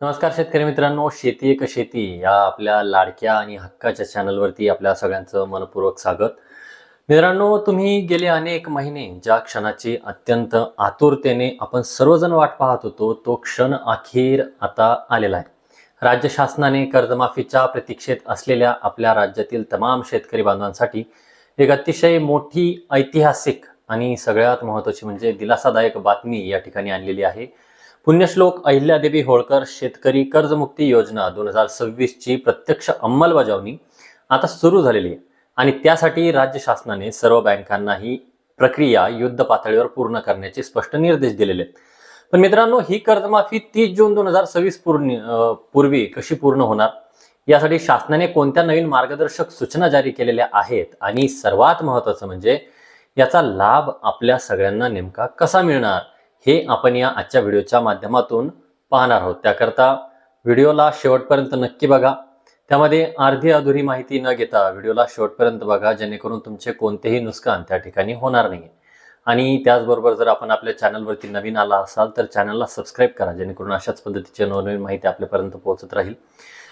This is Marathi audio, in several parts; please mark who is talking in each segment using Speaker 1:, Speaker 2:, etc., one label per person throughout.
Speaker 1: नमस्कार शेतकरी मित्रांनो, शेती एक शेती या आपल्या लाडक्या आणि हक्काच्या चॅनलवरती आपल्या सगळ्यांचं मनपूर्वक स्वागत. मित्रांनो, तुम्ही गेले अनेक महिने ज्या क्षणाची अत्यंत आतुरतेने आपण सर्वजण वाट पाहत होतो, तो क्षण अखेर आता आलेला आहे. राज्य शासनाने कर्जमाफीच्या प्रतीक्षेत असलेल्या आपल्या राज्यातील तमाम शेतकरी बांधवांसाठी एक अतिशय मोठी ऐतिहासिक आणि सगळ्यात महत्त्वाची म्हणजे दिलासादायक बातमी या ठिकाणी आणलेली आहे. पुण्यश्लोक अहिल्यादेवी होळकर शेतकरी कर्जमुक्ती योजना 2026 ची प्रत्यक्ष अंमलबजावणी आता सुरू झालेली आहे आणि त्यासाठी राज्य शासनाने सर्व बँकांना ही प्रक्रिया युद्ध पातळीवर पूर्ण करण्याचे स्पष्ट निर्देश दिलेले आहेत. पण मित्रांनो, ही कर्जमाफी 30 जून 2026 पूर्वी कशी पूर्ण होणार, यासाठी शासनाने कोणत्या नवीन मार्गदर्शक सूचना जारी केलेल्या आहेत आणि सर्वात महत्त्वाचं म्हणजे याचा लाभ आपल्या सगळ्यांना नेमका कसा मिळणार, हे आपण या आजच्या व्हिडिओच्या माध्यमातून पाहणार आहोत. त्याकरता व्हिडिओला शेवटपर्यंत नक्की बघा. त्यामध्ये अर्धी अधुरी माहिती न घेता व्हिडिओला शेवटपर्यंत बघा, जेणेकरून तुमचे कोणतेही नुकसान त्या ठिकाणी होणार नाही. आणि त्याचबरोबर जर आपण आपल्या चॅनलवरती नवीन आला असाल तर चॅनलला सबस्क्राईब करा, जेणेकरून अशाच पद्धतीची नवनवीन माहिती आपल्यापर्यंत पोहोचत राहील.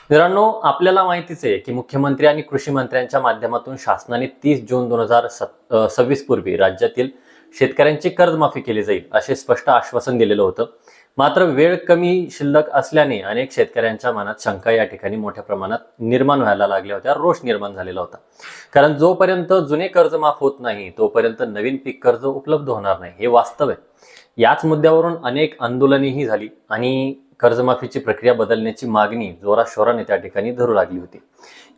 Speaker 1: मित्रांनो, आपल्याला माहितीच आहे की मुख्यमंत्री आणि कृषी मंत्र्यांच्या माध्यमातून शासनाने 30 जून 2026 पूर्वी राज्यातील शेतकऱ्यांची कर्जमाफी केली जाईल असे स्पष्ट आश्वासन दिलेलं होतं. मात्र वेळ कमी शिल्लक असल्याने अनेक शेतकऱ्यांच्या मनात शंका या ठिकाणी मोठ्या प्रमाणात निर्माण व्हायला लागल्या होत्या, रोष निर्माण झालेला होता. कारण जोपर्यंत जुने कर्ज माफ होत नाही तोपर्यंत नवीन पीक कर्ज उपलब्ध होणार नाही, हे वास्तव आहे. याच मुद्द्यावरून अनेक आंदोलनेही झाली आणि कर्जमाफीची प्रक्रिया बदलण्याची मागणी जोराशोराने त्या ठिकाणी धरू लागली होती.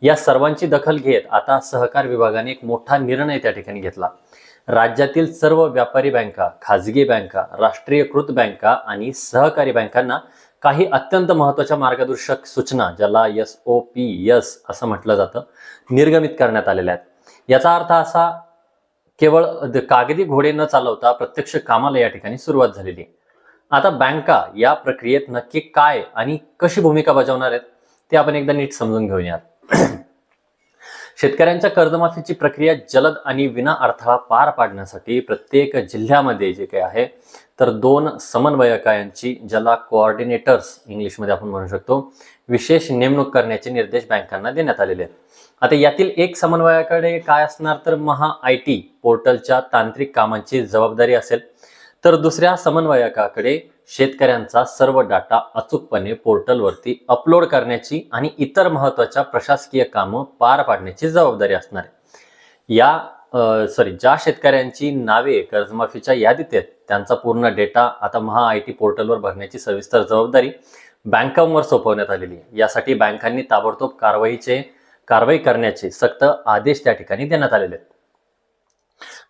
Speaker 1: या सर्वांची दखल घेत आता सहकार विभागाने एक मोठा निर्णय त्या ठिकाणी घेतला. राज्यातील सर्व व्यापारी बँका, खाजगी बँका, राष्ट्रीयकृत बँका आणि सहकारी बँकांना काही अत्यंत महत्त्वाच्या मार्गदर्शक सूचना, ज्याला SOPs असं म्हटलं जातं, निर्गमित करण्यात आलेल्या आहेत. याचा अर्थ असा, केवळ कागदी घोडे न चालवता प्रत्यक्ष कामाला या ठिकाणी सुरुवात झालेली आहे. आता बँका या प्रक्रियेत नक्की काय आणि कशी भूमिका बजावणार आहेत ते आपण एकदा नीट समजून घेऊया. शेतकऱ्यांच्या कर्जमाफीची प्रक्रिया जलद आणि विना अडथळा पार पाडण्यासाठी प्रत्येक जिल्ह्यामध्ये जे काही आहे तर 2 समन्वयकांची, ज्याला कोऑर्डिनेटर्स इंग्लिशमध्ये आपण म्हणू शकतो, विशेष नेमणूक करण्याचे निर्देश बँकांना देण्यात आलेले आहेत. आता यातील एक समन्वयाकडे काय असणार तर IT पोर्टलच्या तांत्रिक कामांची जबाबदारी असेल, तर दुसऱ्या समन्वयकाकडे शेतकऱ्यांचा सर्व डाटा अचूकपणे पोर्टलवरती अपलोड करण्याची आणि इतर महत्त्वाच्या प्रशासकीय कामं पार पाडण्याची जबाबदारी असणार आहे. ज्या शेतकऱ्यांची नावे कर्जमाफीच्या यादीत आहेत त्यांचा पूर्ण डेटा आता IT पोर्टलवर भरण्याची सविस्तर जबाबदारी बँकांवर सोपवण्यात आलेली आहे. यासाठी बँकांनी ताबडतोब कारवाई करण्याचे सक्त आदेश त्या ठिकाणी देण्यात आलेले आहेत.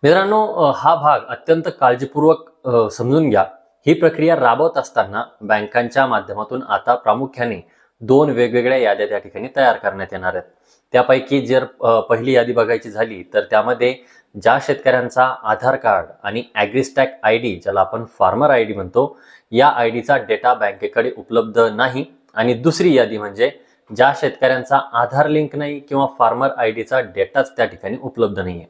Speaker 1: मित्रांनो, हा भाग अत्यंत काळजीपूर्वक समजून घ्या. ही प्रक्रिया राबवत असताना बँकांच्या माध्यमातून आता प्रामुख्याने 2 वेगवेगळ्या याद्या त्या ठिकाणी तयार करण्यात येणार आहेत. त्यापैकी जर पहिली यादी बघायची झाली तर त्यामध्ये ज्या शेतकऱ्यांचा आधार कार्ड आणि ॲग्रीस्टॅक ID, ज्याला आपण फार्मर ID म्हणतो, या IDचा डेटा बँकेकडे उपलब्ध नाही. आणि दुसरी यादी म्हणजे ज्या शेतकऱ्यांचा आधार लिंक नाही किंवा फार्मर IDचा डेटाच त्या ठिकाणी उपलब्ध नाही आहे.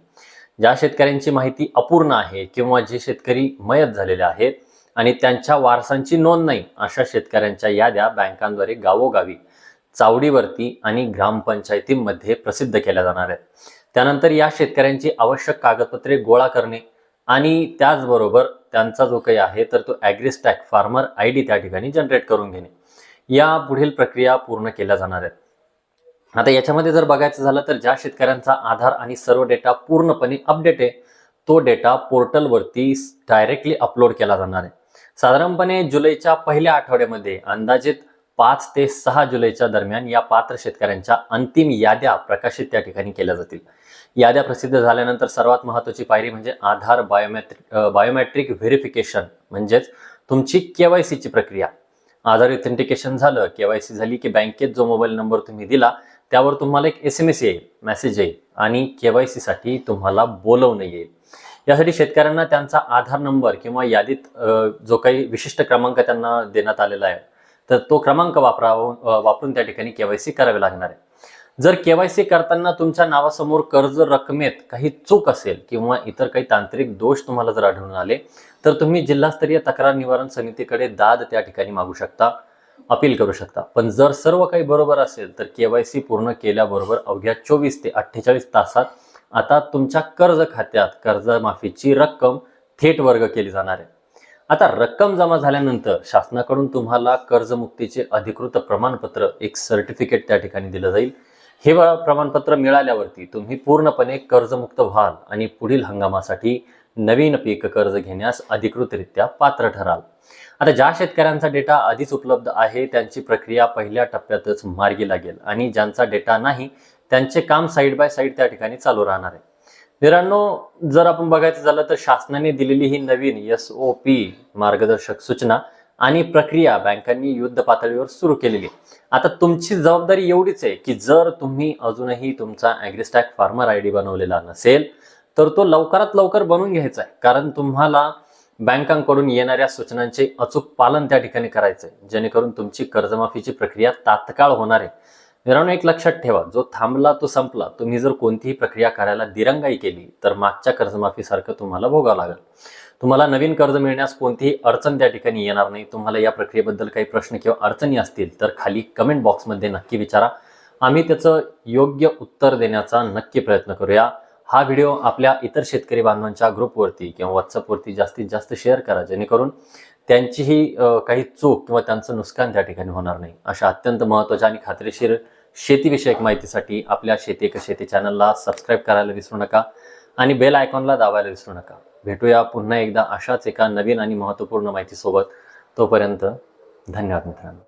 Speaker 1: ज्या शेतकऱ्यांची माहिती अपूर्ण आहे किंवा जे शेतकरी मयत झालेले आहेत आणि त्यांच्या वारसांची नोंद नाही, अशा शेतकऱ्यांच्या याद्या बँकांद्वारे गावोगावी, चावडीवरती आणि ग्रामपंचायतींमध्ये प्रसिद्ध केल्या जाणार आहेत. त्यानंतर या शेतकऱ्यांची आवश्यक कागदपत्रे गोळा करणे आणि त्याचबरोबर त्यांचा जो काही आहे तर तो ॲग्रीस्टॅक फार्मर ID त्या ठिकाणी जनरेट करून घेणे, या पुढील प्रक्रिया पूर्ण केल्या जाणार आहेत. आता याच्यामध्ये जर बघायचं झालं तर ज्या शेतकऱ्यांचा आधार आणि सर्व डेटा पूर्णपणे अपडेट आहे तो डेटा पोर्टलवरती डायरेक्टली अपलोड केला जाणार आहे. साधारणपणे जुलैच्या पहिल्या आठवड्यामध्ये अंदाजित 5 ते 6 जुलैच्या दरम्यान या पात्र शेतकऱ्यांच्या अंतिम याद्या प्रकाशित त्या ठिकाणी केल्या जातील. याद्या प्रसिद्ध झाल्यानंतर सर्वात महत्त्वाची पायरी म्हणजे आधार बायोमेट्रिक व्हेरिफिकेशन, म्हणजेच तुमची KYCची प्रक्रिया. आधार ऑथेंटिकेशन झालं, KYC झाली की बँकेत जो मोबाईल नंबर तुम्ही दिला त्यावर तुम्हाला एक SMS येईल, मेसेज येईल आणि KYC साठी तुम्हाला बोलवणं येईल. यासाठी शेतकऱ्यांना त्यांचा आधार नंबर किंवा यादीत जो काही विशिष्ट क्रमांक त्यांना देण्यात आलेला आहे तर तो क्रमांक वापरून त्या ठिकाणी KYC करावे लागणार आहे. जर KYC करताना तुमच्या नावासमोर कर्ज रकमेत काही चूक असेल किंवा इतर काही तांत्रिक दोष तुम्हाला जर आढळून आले तर तुम्ही जिल्हास्तरीय तक्रार निवारण समितीकडे दाद त्या ठिकाणी मागू शकता. अपील करू शकता. पण जर सर्व काही बरोबर असेल तर KYC पूर्ण केल्याबरोबर अवघ्या 24 ते 48 तासात आता तुमच्या कर्ज खात्यात कर्जमाफीची रक्कम थेट वर्ग केली जाणार आहे. आता रक्कम जमा झाल्यानंतर शासनाकडून तुम्हाला कर्जमुक्तीचे अधिकृत प्रमाणपत्र, एक सर्टिफिकेट त्या ठिकाणी दिलं जाईल. हे प्रमाणपत्र मिळाल्यावरती तुम्ही पूर्णपणे कर्जमुक्त व्हाल आणि पुढील हंगामासाठी नवीन पीक कर्ज घेण्यास अधिकृतरित्या पात्र ठराल. आता ज्या शेतकऱ्यांचा डेटा आधीच उपलब्ध आहे त्यांची प्रक्रिया पहिल्या टप्प्यातच मार्गी लागेल आणि ज्यांचा डेटा नाही त्यांचे काम साईड बाय साईड त्या ठिकाणी चालू राहणार आहे. मित्रांनो, जर आपण बघायचं झालं तर शासनाने दिलेली ही नवीन SOP मार्गदर्शक सूचना आणि प्रक्रिया बँकांनी युद्ध पातळीवर सुरू केलेली आहे. आता तुमची जबाबदारी एवढीच आहे की जर तुम्ही अजूनही तुमचा ॲग्रीस्टॅक फार्मर ID बनवलेला नसेल तर तो लवकरात लवकर बनवून घ्यायचा आहे, कारण तुम्हाला बँकांकडून येणाऱ्या सूचनांचे अचूक पालन त्या ठिकाणी करायचं आहे, जेणेकरून तुमची कर्जमाफीची प्रक्रिया तात्काळ होणार आहे. मित्रांनो, एक लक्षात ठेवा, जो थांबला तो संपला. तुम्ही जर कोणतीही प्रक्रिया करायला दिरंगाई केली तर मागच्या कर्जमाफीसारखं तुम्हाला भोगावं लागेल. तुम्हाला नवीन कर्ज मिळण्यास कोणतीही अडचण त्या ठिकाणी येणार नाही. तुम्हाला या प्रक्रियेबद्दल काही प्रश्न किंवा अडचणी असतील तर खाली कमेंट बॉक्समध्ये नक्की विचारा. आम्ही त्याचं योग्य उत्तर देण्याचा नक्की प्रयत्न करूया. हा व्हिडिओ आपल्या इतर शेतकरी बांधवांच्या ग्रुपवरती किंवा व्हॉट्सअपवरती जास्तीत जास्त शेअर करा, जेणेकरून त्यांचीही काही चूक किंवा त्यांचं नुकसान त्या ठिकाणी होणार नाही. अशा अत्यंत महत्त्वाच्या आणि खात्रीशीर शेतीविषयक माहितीसाठी आपल्या शेती एक शेती चॅनलला सबस्क्राईब करायला विसरू नका आणि बेल आयकॉनला दाबायला विसरू नका. भेटूया पुन्हा एकदा अशाच एका नवीन आणि महत्त्वपूर्ण माहितीसोबत. तोपर्यंत धन्यवाद मित्रांनो.